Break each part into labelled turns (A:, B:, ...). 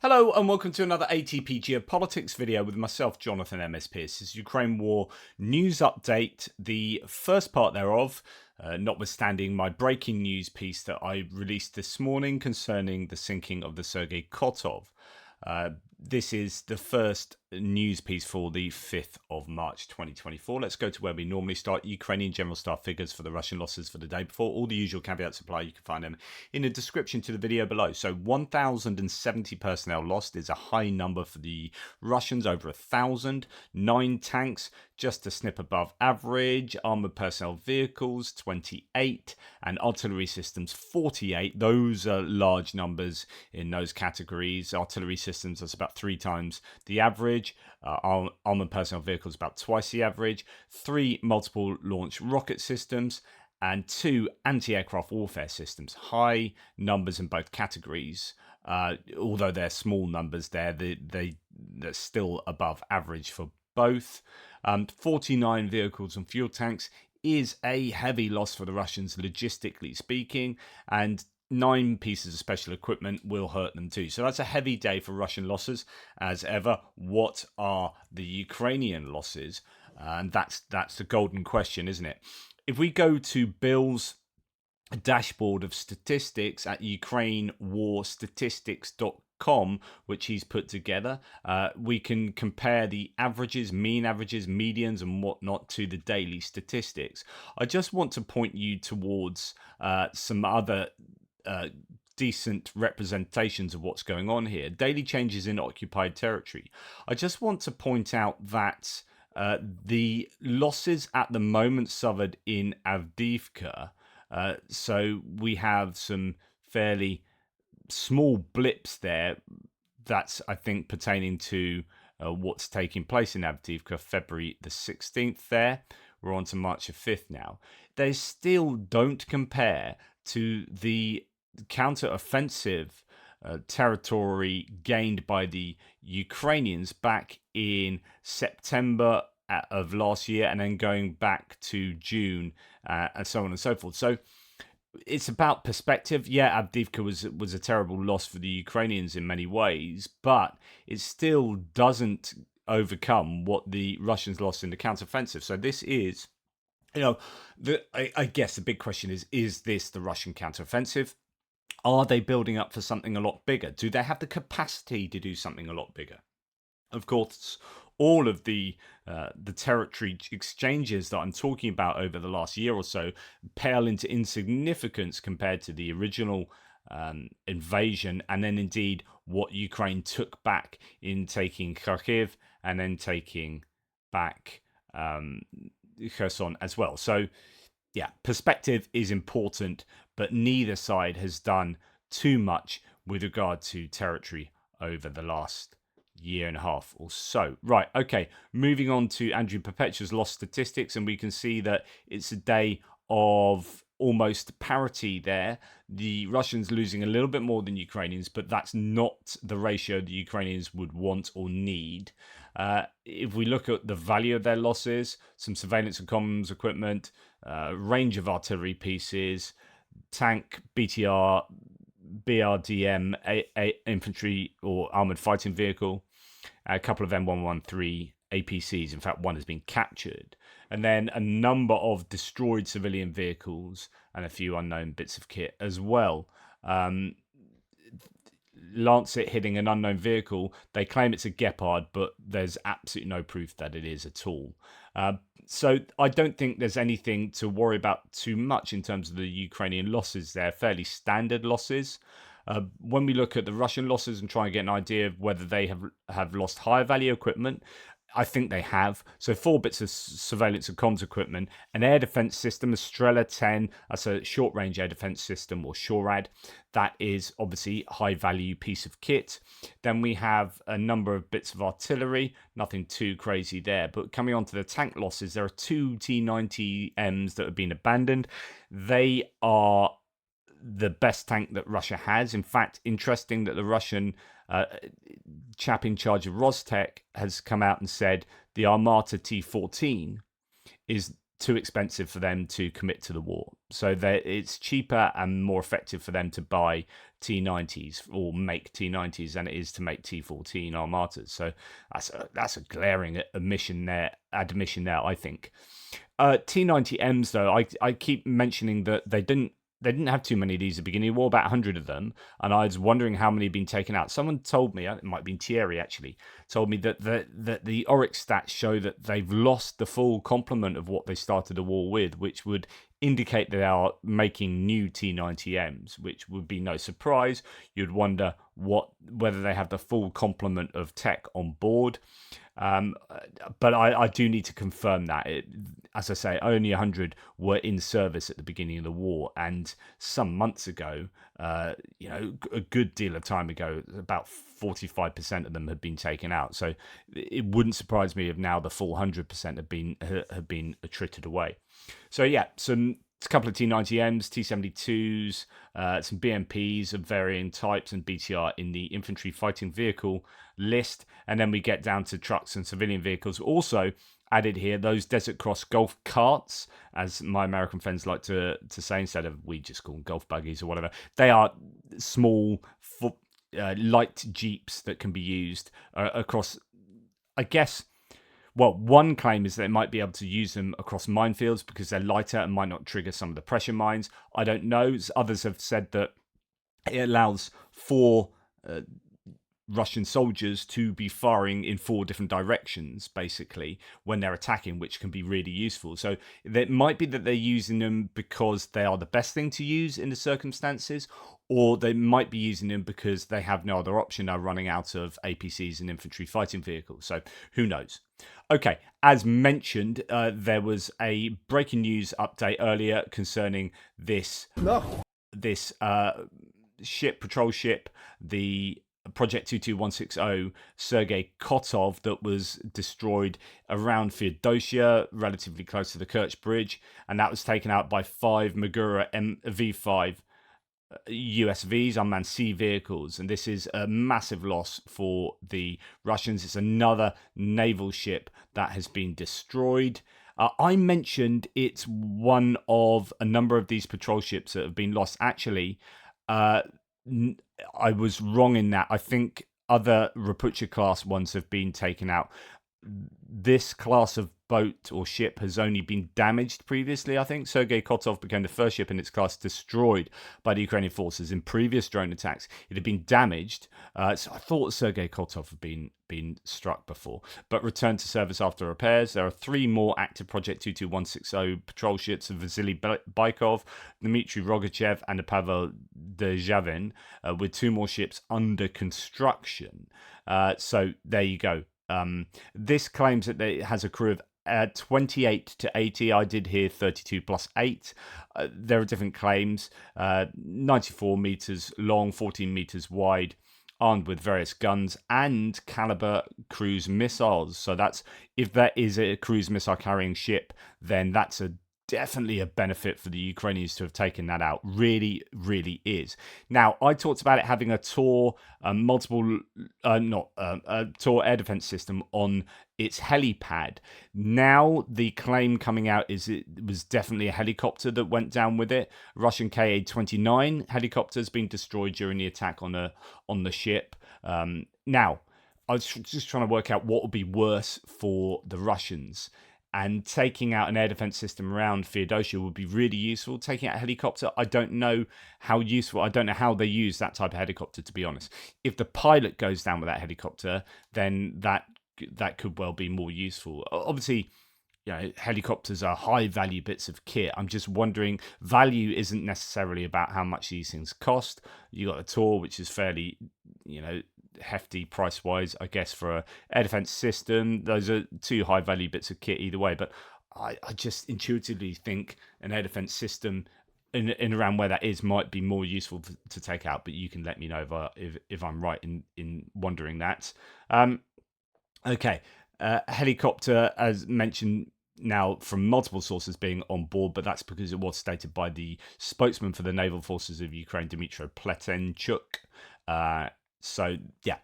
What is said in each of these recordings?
A: Hello and welcome to another ATP Geopolitics video with myself, Jonathan M.S. Pearce. This is Ukraine War news update, the first part thereof, notwithstanding my breaking news piece that I released this morning concerning the sinking of the Sergei Kotov. This is the first news piece for the 5th of March 2024. Let's go to where we normally start. Ukrainian general staff figures for the Russian losses for the day before. All the usual caveats apply. You can find them in the description to the video below. So 1,070 personnel lost is a high number for the Russians, over 1,000. 9 tanks, just a snip above average. Armoured personnel vehicles, 28. And artillery systems, 48. Those are large numbers in those categories. Artillery systems, that's about 3 times the average. Armoured personnel vehicles, about twice the average. 3 multiple launch rocket systems. And 2 anti-aircraft warfare systems. High numbers in both categories. Although they're small numbers there, they're still above average for both. 49 vehicles and fuel tanks is a heavy loss for the Russians, logistically speaking, and 9 pieces of special equipment will hurt them too. So that's a heavy day for Russian losses, as ever. What are the Ukrainian losses? And that's the golden question, isn't it? If we go to Bill's dashboard of statistics at ukrainewarstatistics.com, which he's put together, we can compare the averages, mean averages, medians and whatnot to the daily statistics. I just want to point you towards some other decent representations of what's going on here. Daily changes in occupied territory. I just want to point out that the losses at the moment suffered in Avdiivka, so we have some fairly small blips there. That's, I think, pertaining to what's taking place in Avdiivka, February the 16th there. We're on to March the 5th now. They still don't compare to the counter-offensive territory gained by the Ukrainians back in September of last year, and then going back to June, and so on and so forth. So it's about perspective. Yeah, Avdiivka was a terrible loss for the Ukrainians in many ways, but it still doesn't overcome what the Russians lost in the counteroffensive. So this is, I guess the big question is this the Russian counteroffensive? Are they building up for something a lot bigger? Do they have the capacity to do something a lot bigger? Of course, all of the territory exchanges that I'm talking about over the last year or so pale into insignificance compared to the original invasion, and then indeed what Ukraine took back in taking Kharkiv and then taking back Kherson as well. So yeah, perspective is important, but neither side has done too much with regard to territory over the last year and a half or so. Right, okay, moving on to Andrew Perpetua's lost statistics, and we can see that it's a day of almost parity there. The Russians losing a little bit more than Ukrainians, but that's not the ratio the Ukrainians would want or need. If we look at the value of their losses, some surveillance and comms equipment, range of artillery pieces, tank, BTR, BRDM, infantry or armoured fighting vehicle, a couple of M113 APCs. In fact, one has been captured. And then a number of destroyed civilian vehicles and a few unknown bits of kit as well. Lancet hitting an unknown vehicle. They claim it's a Gepard, but there's absolutely no proof that it is at all. So I don't think there's anything to worry about too much in terms of the Ukrainian losses. They're fairly standard losses. When we look at the Russian losses and try and get an idea of whether they have lost higher value equipment, I think they have. So 4 bits of surveillance and comms equipment, an air defense system, a Strela 10, that's a short-range air defense system, or SHORAD. That is obviously a high-value piece of kit. Then we have a number of bits of artillery, nothing too crazy there. But coming on to the tank losses, there are 2 T-90Ms that have been abandoned. They are the best tank that Russia has. In fact, interesting that the Russian chap in charge of Rostec has come out and said the Armata T-14 is too expensive for them to commit to the war. So it's cheaper and more effective for them to buy T90s or make T90s than it is to make T14 Armatas. So that's a glaring admission there, I think. T90Ms though, I keep mentioning that they didn't have too many of these at the beginning of the war, about 100 of them, and I was wondering how many had been taken out. Someone told me, it might have been Thierry actually, told me that the Oryx stats show that they've lost the full complement of what they started the war with, which would indicate that they are making new T90Ms, which would be no surprise. You'd wonder whether they have the full complement of tech on board. But I do need to confirm that. As I say, only 100 were in service at the beginning of the war, and some months ago, a good deal of time ago, about 45% of them had been taken out. So it wouldn't surprise me if now the full 100% have been attrited away. So yeah, a couple of T90Ms, T72s, some BMPs of varying types, and BTR in the infantry fighting vehicle list. And then we get down to trucks and civilian vehicles. Also added here, those Desert Cross golf carts, as my American friends like to say, instead of we just call them golf buggies or whatever. They are small, light jeeps that can be used across, I guess. Well, one claim is they might be able to use them across minefields because they're lighter and might not trigger some of the pressure mines. I don't know. Others have said that it allows 4 Russian soldiers to be firing in 4 different directions, basically, when they're attacking, which can be really useful. So it might be that they're using them because they are the best thing to use in the circumstances, or they might be using them because they have no other option, are running out of APCs and infantry fighting vehicles. So who knows? Okay, as mentioned, there was a breaking news update earlier concerning this patrol ship, the Project 22160 Sergei Kotov, that was destroyed around Feodosia, relatively close to the Kerch Bridge, and that was taken out by 5 Magura V5 USVs, unmanned sea vehicles, and this is a massive loss for the Russians. It's another naval ship that has been destroyed. I mentioned it's one of a number of these patrol ships that have been lost. Actually, I was wrong in that. I think other Rapucha class ones have been taken out. This class of boat or ship has only been damaged previously, I think. Sergei Kotov became the first ship in its class destroyed by the Ukrainian forces in previous drone attacks. It had been damaged, so I thought Sergei Kotov had been struck before, but returned to service after repairs. There are 3 more active Project 22160 patrol ships of Vasily Baikov, Dmitry Rogachev, and Pavel Derzhavin, with 2 more ships under construction. So there you go. This claims that it has a crew of 28 to 80. I did hear 32 plus 8. There are different claims. 94 meters long, 14 meters wide, armed with various guns and caliber cruise missiles. So that's, if that is a cruise missile carrying ship, then that's definitely a benefit for the Ukrainians to have taken that out. Really, really is. Now, I talked about it having a Tor Tor air defense system on its helipad. Now, the claim coming out is it was definitely a helicopter that went down with it. Russian Ka-29 helicopter has been destroyed during the attack on the ship. Now, I was just trying to work out what would be worse for the Russians. And taking out an air defense system around Feodosia would be really useful. Taking out a helicopter, I don't know how useful. I don't know how they use that type of helicopter, to be honest. If the pilot goes down with that helicopter, then that could well be more useful. Obviously, helicopters are high value bits of kit. I'm just wondering, value isn't necessarily about how much these things cost. You got a Tor, which is fairly, hefty price wise, I guess, for a air defense system. Those are 2 high value bits of kit either way, but I just intuitively think an air defense system in around where that is might be more useful to take out, but you can let me know if I'm right in wondering that. Okay, helicopter, as mentioned, now from multiple sources being on board, but that's because it was stated by the spokesman for the naval forces of Ukraine, Dmytro Pletenchuk. So yeah,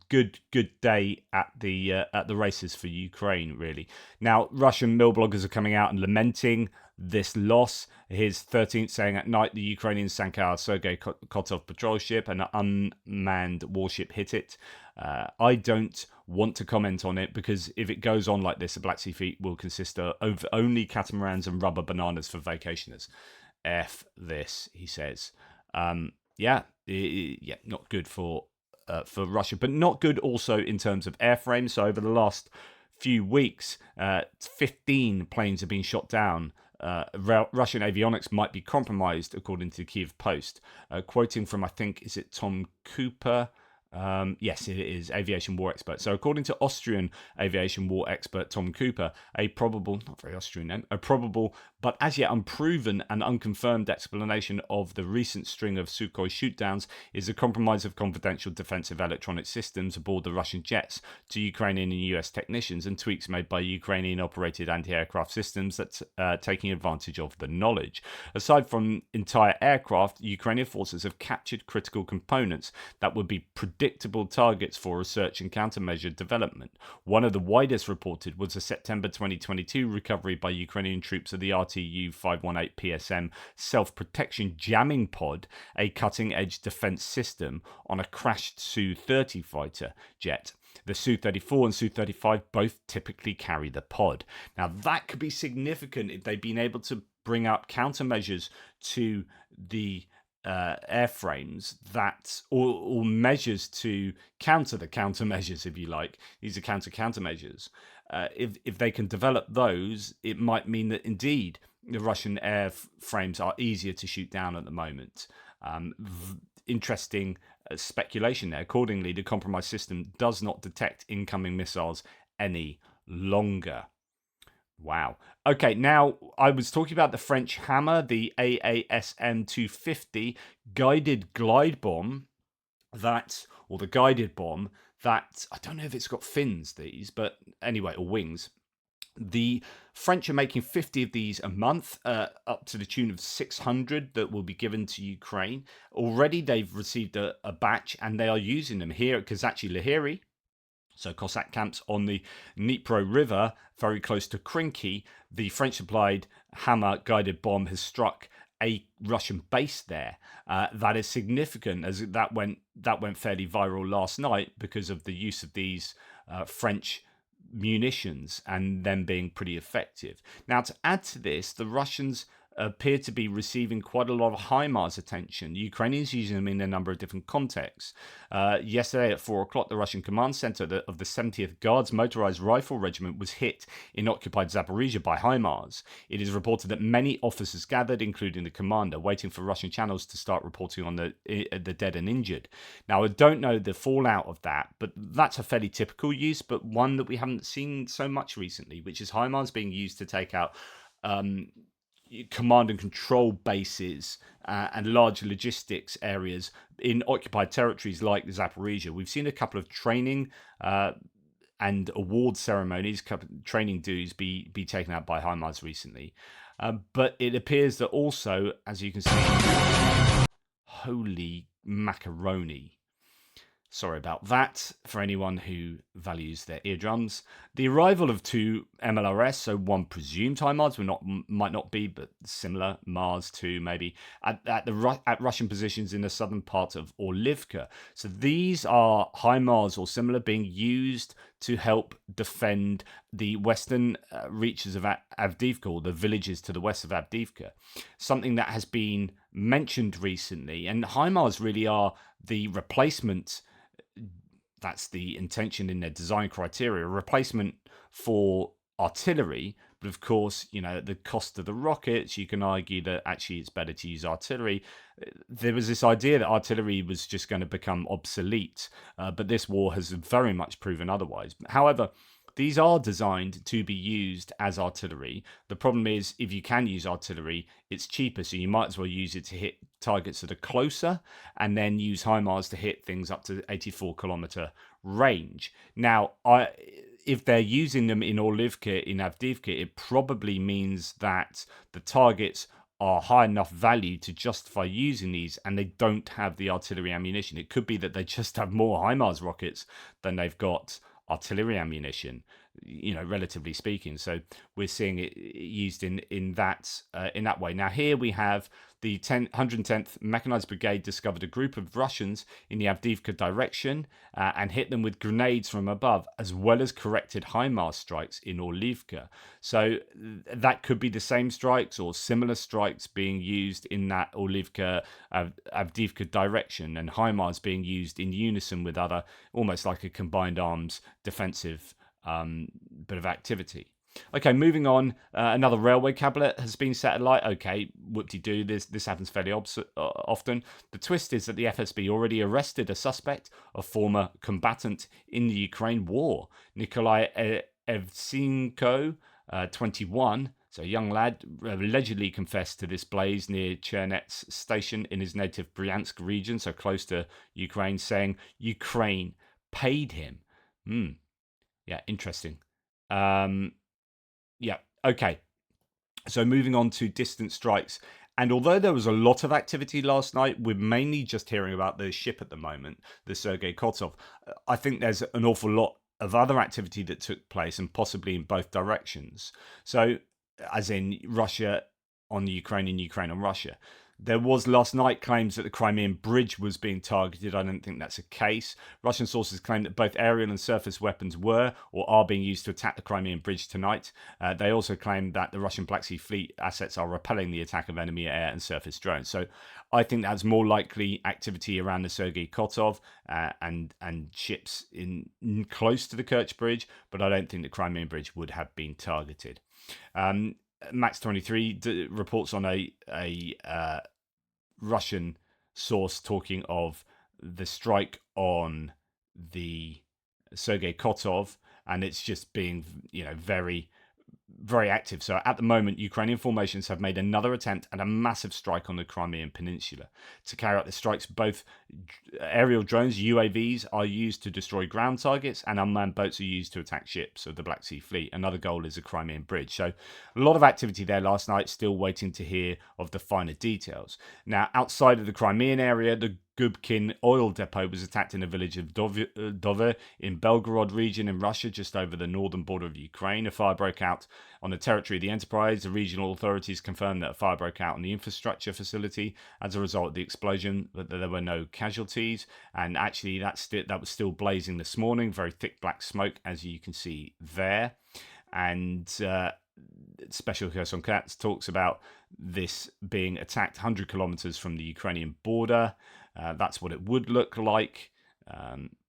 A: good day at the races for Ukraine, really. Now, Russian mill bloggers are coming out and lamenting this loss. Here's 13th saying at night the Ukrainians sank our Sergei Kotov patrol ship and an unmanned warship hit it. I don't want to comment on it because if it goes on like this, the Black Sea Fleet will consist of only catamarans and rubber bananas for vacationers. F this, he says. Yeah, not good for Russia, but not good also in terms of airframes. So over the last few weeks, 15 planes have been shot down. Russian avionics might be compromised, according to the Kiev Post. Quoting from, I think, is it Tom Cooper? Yes, it is aviation war expert. So according to Austrian aviation war expert Tom Cooper, a probable, not very Austrian name, a probable but as yet unproven and unconfirmed explanation of the recent string of Sukhoi shootdowns is a compromise of confidential defensive electronic systems aboard the Russian jets to Ukrainian and US technicians and tweaks made by Ukrainian operated anti-aircraft systems that's taking advantage of the knowledge. Aside from entire aircraft, Ukrainian forces have captured critical components that would be predictable targets for research and countermeasure development. One of the widest reported was a September 2022 recovery by Ukrainian troops of the RTU-518 PSM self-protection jamming pod, a cutting-edge defense system on a crashed Su-30 fighter jet. The Su-34 and Su-35 both typically carry the pod. Now that could be significant if they've been able to bring up countermeasures to the airframes that or measures to counter the countermeasures, if you like. These are countermeasures. If they can develop those, it might mean that indeed the Russian airframes are easier to shoot down at the moment. Interesting speculation there. Accordingly, the compromised system does not detect incoming missiles any longer. Wow. Okay, now I was talking about the French Hammer, the AASM 250 guided glide bomb or the guided bomb that, I don't know if it's got fins, these, but anyway, or wings. The French are making 50 of these a month, up to the tune of 600 that will be given to Ukraine. Already they've received a batch and they are using them here at Kazachi Lahiri. So Cossack camps on the Dnipro River, very close to Krinky. The French-supplied Hammer guided bomb has struck a Russian base there. That is significant, as that went fairly viral last night because of the use of these French munitions and them being pretty effective. Now, to add to this, the Russians appear to be receiving quite a lot of HIMARS attention. The Ukrainians using them in a number of different contexts. Yesterday at 4 o'clock, the Russian command center of the 70th Guards Motorized Rifle Regiment was hit in occupied Zaporizhia by HIMARS. It is reported that many officers gathered, including the commander, waiting for Russian channels to start reporting on the dead and injured. Now, I don't know the fallout of that, but that's a fairly typical use, but one that we haven't seen so much recently, which is HIMARS being used to take out command and control bases and large logistics areas in occupied territories like Zaporizhia. We've seen a couple of training and award ceremonies, training dues be taken out by HIMARS recently. But it appears that also, as you can see, holy macaroni. Sorry about that for anyone who values their eardrums. The arrival of two MLRS, so one presumed HIMARS, might not be, but similar, Mars 2 maybe, at Russian positions in the southern part of Orlivka. So these are HIMARS or similar being used to help defend the western reaches of Avdiivka, or the villages to the west of Avdiivka. Something that has been mentioned recently, and HIMARS really are the replacement. That's the intention in their design criteria, a replacement for artillery. But of course, the cost of the rockets, you can argue that actually it's better to use artillery. There was this idea that artillery was just going to become obsolete, but this war has very much proven otherwise. However, these are designed to be used as artillery. The problem is, if you can use artillery, it's cheaper, so you might as well use it to hit targets that are closer, and then use HIMARS to hit things up to 84-kilometer range. Now, if they're using them in Orlivka, in Avdiivka, it probably means that the targets are high enough value to justify using these, and they don't have the artillery ammunition. It could be that they just have more HIMARS rockets than they've got artillery ammunition, relatively speaking. So we're seeing it used in that way. Now here we have the 110th Mechanized Brigade discovered a group of Russians in the Avdiivka direction and hit them with grenades from above, as well as corrected HIMARS strikes in Orlivka. So that could be the same strikes or similar strikes being used in that Orlivka Avdiivka direction, and HIMARS being used in unison with other, almost like a combined arms defensive bit of activity. Okay, moving on. Another railway cabinet has been set alight. Okay, whoop-de-doo, this happens fairly often. The twist is that the FSB already arrested a suspect, a former combatant in the Ukraine war. Nikolai Evchenko, 21, so a young lad, allegedly confessed to this blaze near Chernets station in his native Bryansk region, so close to Ukraine, saying Ukraine paid him. Yeah, interesting. Yeah, okay. So moving on to distant strikes. And although there was a lot of activity last night, we're mainly just hearing about the ship at the moment, the Sergei Kotov. I think there's an awful lot of other activity that took place, and possibly in both directions. So, as in Russia on the Ukraine and Ukraine on Russia. There was last night claims that the Crimean bridge was being targeted. I don't think that's a case. Russian sources claim that both aerial and surface weapons were or are being used to attack the Crimean bridge tonight. They also claim that the Russian Black Sea Fleet assets are repelling the attack of enemy air and surface drones. So I think that's more likely activity around the Sergei Kotov and ships in close to the Kerch Bridge, but I don't think the Crimean bridge would have been targeted. Max 23 reports on a Russian source talking of the strike on the Sergei Kotov, and it's just being, very, very active. So at the moment, Ukrainian formations have made another attempt at a massive strike on the Crimean Peninsula. To carry out the strikes, both aerial drones, UAVs, are used to destroy ground targets, and unmanned boats are used to attack ships of the Black Sea Fleet. Another goal is the Crimean Bridge. So a lot of activity there last night, still waiting to hear of the finer details. Now, outside of the Crimean area, the Gubkin oil depot was attacked in the village of Dove in Belgorod region in Russia, just over the northern border of Ukraine. A fire broke out on the territory of the enterprise. The regional authorities confirmed that a fire broke out on the infrastructure facility as a result of the explosion, but there were no casualties. And actually, that was still blazing this morning. Very thick black smoke, as you can see there. And Special Kherson Cats talks about this being attacked 100 kilometers from the Ukrainian border. That's what it would look like.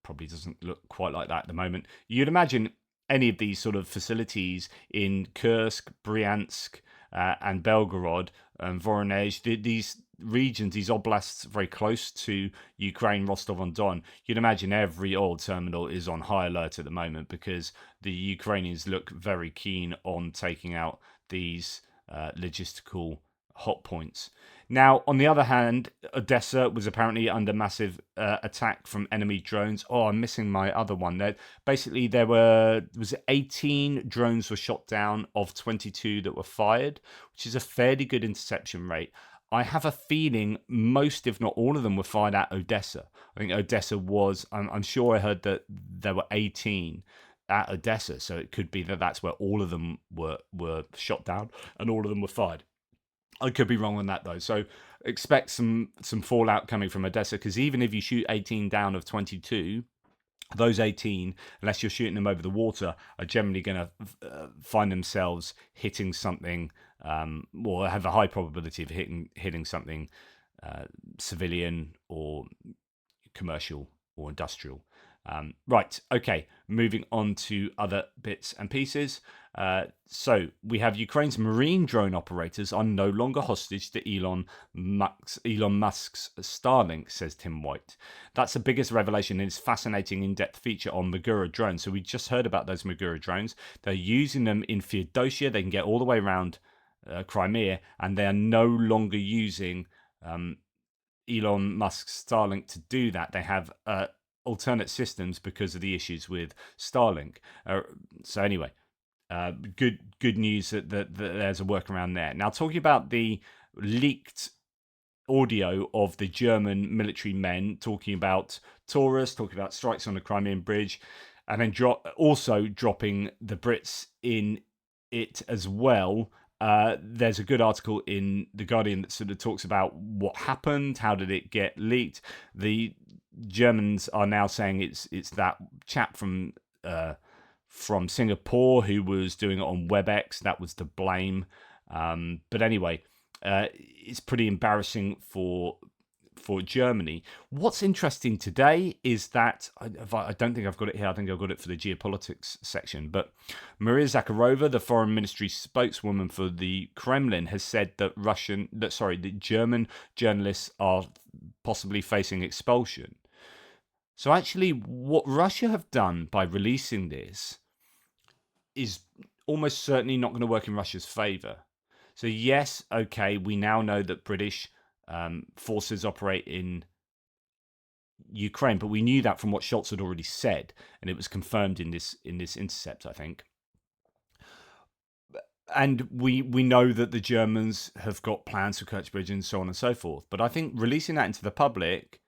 A: Probably doesn't look quite like that at the moment. You'd imagine any of these sort of facilities in Kursk, Bryansk, and Belgorod and Voronezh, these regions, these oblasts very close to Ukraine, Rostov-on-Don, you'd imagine every oil terminal is on high alert at the moment because the Ukrainians look very keen on taking out these logistical hot points. Now, on the other hand, Odessa was apparently under massive attack from enemy drones. Oh, I'm missing my other one there. Basically, there was 18 drones were shot down of 22 that were fired, which is a fairly good interception rate. I have a feeling most, if not all of them, were fired at Odessa. I think Odessa was, I'm sure I heard that there were 18 at Odessa, so it could be that that's where all of them were shot down and all of them were fired. I could be wrong on that though. So expect some fallout coming from Odessa, because even if you shoot 18 down of 22, those 18, unless you're shooting them over the water, are generally going to find themselves hitting something, or have a high probability of hitting something civilian or commercial or industrial. Right, okay, moving on to other bits and pieces. So we have Ukraine's marine drone operators are no longer hostage to Elon Musk's Starlink, says Tim White. That's the biggest revelation in his fascinating in-depth feature on Magura drones. So we just heard about those Magura drones. They're using them in Feodosia. They can get all the way around Crimea, and they are no longer using Elon Musk's Starlink to do that. They have alternate systems because of the issues with Starlink. So anyway, good news that there's a workaround there. Now, talking about the leaked audio of the German military men talking about Taurus, talking about strikes on the Crimean Bridge, and then also dropping the Brits in it as well. There's a good article in The Guardian that sort of talks about what happened, how did it get leaked. The Germans are now saying it's that chap from Singapore who was doing it on WebEx that was to blame. But anyway, it's pretty embarrassing for Germany. What's interesting today is that I don't think I've got it here. I think I've got it for the geopolitics section. But Maria Zakharova, the foreign ministry spokeswoman for the Kremlin, has said that the German journalists are possibly facing expulsion. So actually, what Russia have done by releasing this is almost certainly not going to work in Russia's favor. So yes, okay, we now know that British forces operate in Ukraine, but we knew that from what Scholz had already said, and it was confirmed in this intercept, I think. And we know that the Germans have got plans for Kerch Bridge and so on and so forth. But I think releasing that into the public,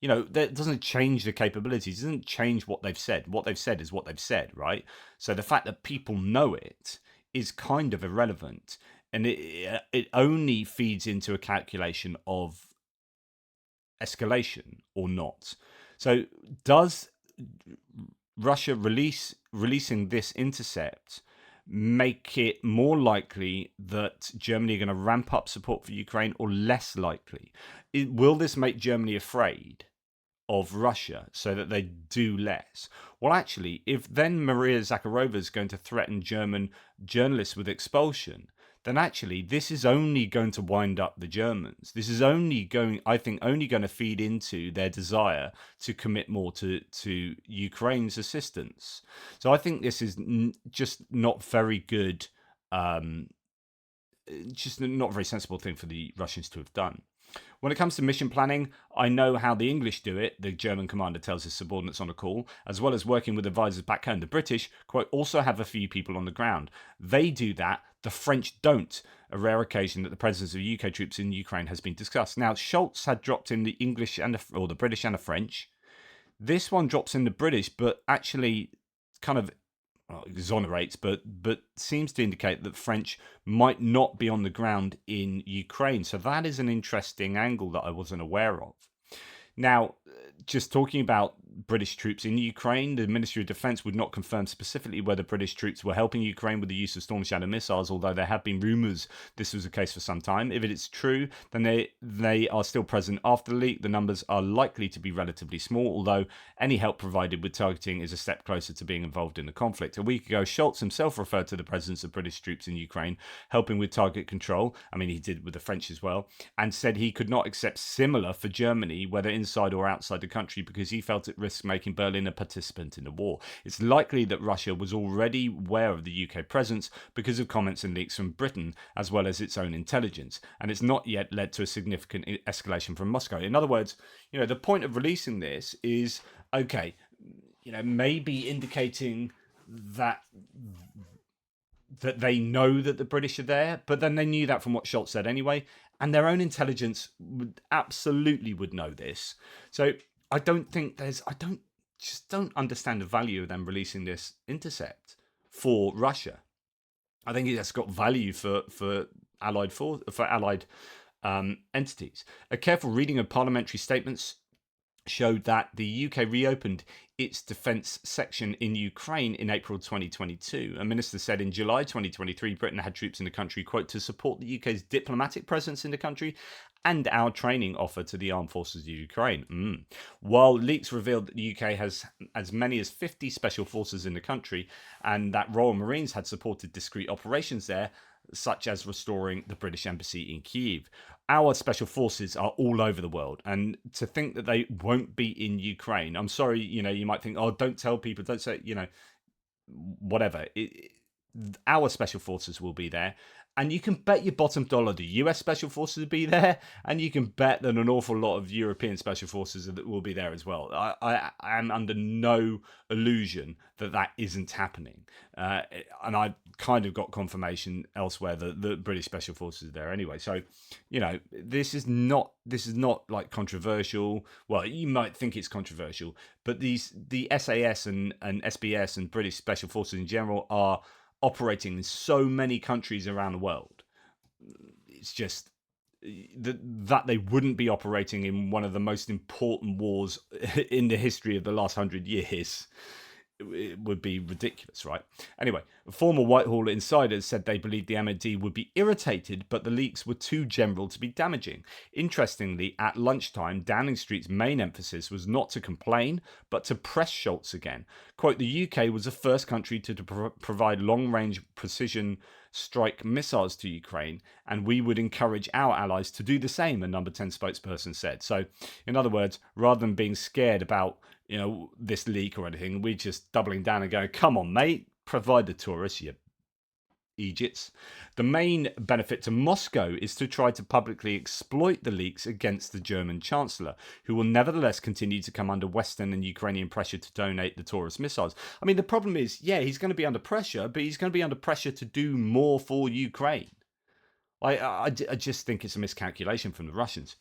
A: that doesn't change the capabilities. It doesn't change what they've said. What they've said is what they've said, right? So the fact that people know it is kind of irrelevant. And it only feeds into a calculation of escalation or not. So does Russia releasing this intercept make it more likely that Germany are going to ramp up support for Ukraine, or less likely? Will this make Germany afraid of Russia so that they do less? Well, actually, if then Maria Zakharova is going to threaten German journalists with expulsion, then actually this is only going to wind up the Germans. This is only going to feed into their desire to commit more to Ukraine's assistance. So I think this is just not very good, just not a very sensible thing for the Russians to have done. When it comes to mission planning, I know how the English do it, the German commander tells his subordinates on a call, as well as working with advisors back home. The British, quote, also have a few people on the ground. They do that, the French don't, a rare occasion that the presence of UK troops in Ukraine has been discussed. Now, Scholz had dropped in the English or the British and the French. This one drops in the British, but actually kind of exonerates, but seems to indicate that French might not be on the ground in Ukraine. So that is an interesting angle that I wasn't aware of. Now, just talking about British troops in Ukraine, the Ministry of Defence would not confirm specifically whether British troops were helping Ukraine with the use of Storm Shadow missiles, although there have been rumours this was the case for some time. If it is true, then they are still present after the leak. The numbers are likely to be relatively small, although any help provided with targeting is a step closer to being involved in the conflict. A week ago, Scholz himself referred to the presence of British troops in Ukraine helping with target control. I mean, he did with the French as well, and said he could not accept similar for Germany, whether inside or outside the country, because he felt it risked making Berlin a participant in the war. It's likely that Russia was already aware of the UK presence because of comments and leaks from Britain, as well as its own intelligence, and it's not yet led to a significant escalation from Moscow. In other words, the point of releasing this is, okay, maybe indicating that they know that the British are there, but then they knew that from what Scholz said anyway, and their own intelligence would know this. So I don't understand the value of them releasing this intercept for Russia. I think it's got value for allied entities. A careful reading of parliamentary statements showed that the UK reopened its defence section in Ukraine in April 2022. A minister said in July 2023, Britain had troops in the country, quote, to support the UK's diplomatic presence in the country and our training offer to the armed forces of Ukraine. While leaks revealed that the UK has as many as 50 special forces in the country and that Royal Marines had supported discrete operations there, such as restoring the British embassy in Kyiv. Our special forces are all over the world, and to think that they won't be in Ukraine, I'm sorry, you might think, oh, don't tell people, don't say, whatever. Our special forces will be there. And you can bet your bottom dollar the US Special Forces will be there, and you can bet that an awful lot of European Special Forces will be there as well. I am under no illusion that that isn't happening. And I kind of got confirmation elsewhere that the British Special Forces are there anyway. So, this is not like controversial. Well, you might think it's controversial, but the SAS and SBS and British Special Forces in general are operating in so many countries around the world. It's just that they wouldn't be operating in one of the most important wars in the history of the last 100 years. It would be ridiculous, right? Anyway, former Whitehall insiders said they believed the MOD would be irritated, but the leaks were too general to be damaging. Interestingly, at lunchtime, Downing Street's main emphasis was not to complain, but to press Scholz again. Quote, the UK was the first country to provide long-range precision strike missiles to Ukraine, and we would encourage our allies to do the same, a number 10 spokesperson said. So, in other words, rather than being scared about this leak or anything, we're just doubling down and going, come on, mate, provide the tourists, you Egypts. The main benefit to Moscow is to try to publicly exploit the leaks against the German Chancellor, who will nevertheless continue to come under Western and Ukrainian pressure to donate the Taurus missiles. I mean, the problem is, he's going to be under pressure, but he's going to be under pressure to do more for Ukraine. I just think it's a miscalculation from the Russians.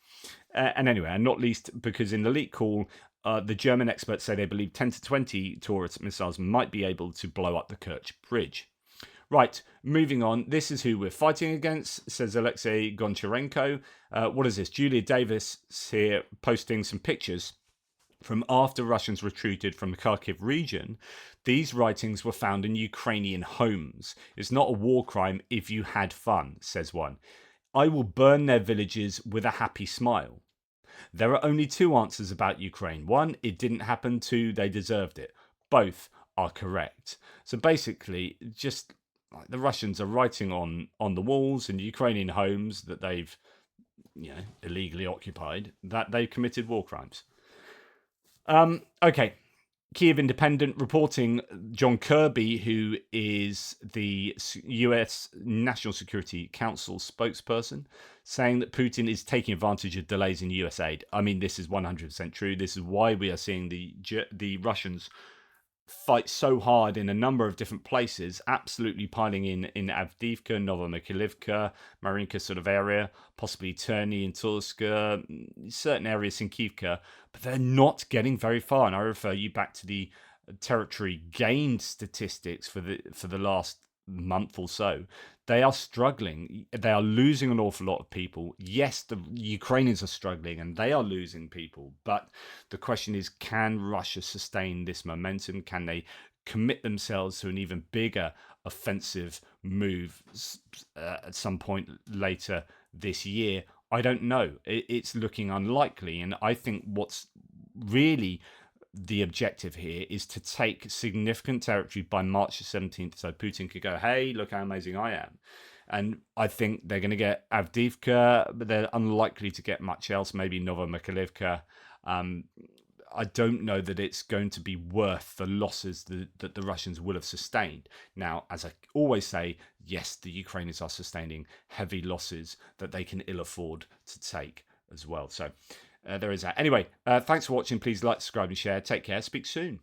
A: And anyway, and not least because in the leak call, the German experts say they believe 10 to 20 Taurus missiles might be able to blow up the Kerch Bridge. Right, moving on. This is who we're fighting against, says Alexei Goncharenko. What is this? Julia Davis here posting some pictures from after Russians retreated from the Kharkiv region. These writings were found in Ukrainian homes. It's not a war crime if you had fun, says one. I will burn their villages with a happy smile. There are only two answers about Ukraine. One, it didn't happen. Two, they deserved it. Both are correct. So basically, just like the Russians are writing on the walls in the Ukrainian homes that they've illegally occupied, that they've committed war crimes. Okay. Kiev Independent reporting John Kirby, who is the US National Security Council spokesperson, saying that Putin is taking advantage of delays in US aid. I mean, this is 100% true. This is why we are seeing the Russians fight so hard in a number of different places, absolutely piling in Avdiivka, Novomykhailivka, Marinka sort of area, possibly Terny and Tulska, certain areas in Kyiv, but they're not getting very far. And I refer you back to the territory gained statistics for the last month or so. They are struggling. They are losing an awful lot of people. Yes, the Ukrainians are struggling and they are losing people. But the question is, can Russia sustain this momentum? Can they commit themselves to an even bigger offensive move at some point later this year? I don't know. It's looking unlikely. And I think what's really the objective here is to take significant territory by March the 17th, so Putin could go, hey, look how amazing I am. And I think they're going to get Avdiivka, but they're unlikely to get much else, maybe Novomykhailivka. I don't know that it's going to be worth the losses that the Russians will have sustained. Now, as I always say, yes, the Ukrainians are sustaining heavy losses that they can ill afford to take as well. So there is that. Anyway, thanks for watching. Please like, subscribe and share. Take care. Speak soon.